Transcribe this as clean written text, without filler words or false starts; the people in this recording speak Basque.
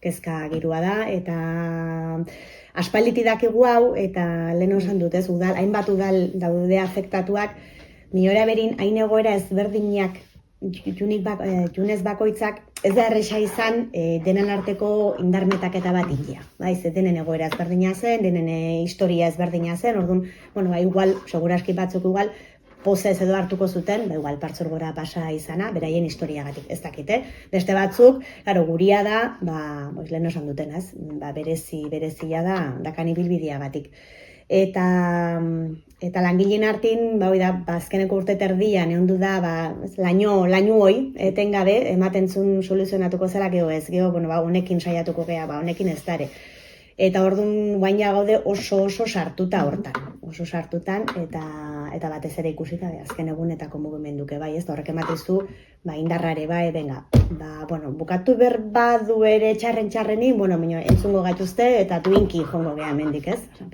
kezka girua da, eta aspalditik dakigu hau, eta lehen osan dut, ez, hainbat udal daude afektatuak, minora berin hain egoera ezberdinak, junez bakoitzak, ez da erresa izan denen arteko indarmetaketa bat india. Denen egoera ezberdina zen, denen historia ezberdina zen, orduan, igual, seguraski batzuk igual, pozez edo hartuko zuten, igual partzurgora pasa izana, beraien historiagatik, ez dakite. Beste batzuk, guria da, lehen osan duten, ez? Berezia da, dakan ibilbideagatik. Eta langileen artin, azkeneko urte terdian, egon du da, laino hoi, etengabe, ematen zuen soluzionatuko zela, gero ez, honekin saiatuko gea, honekin ez dare. Eta orduan guaina gaude oso sartuta hortan, eta batez ere ikusita, azken egunetako mugimenduke bai, ez, horrek ematezu, indarrare bai, bukatu berbadu ere txarrenik, entzungo gaituzte, eta duinki jongo geha mendik, ez?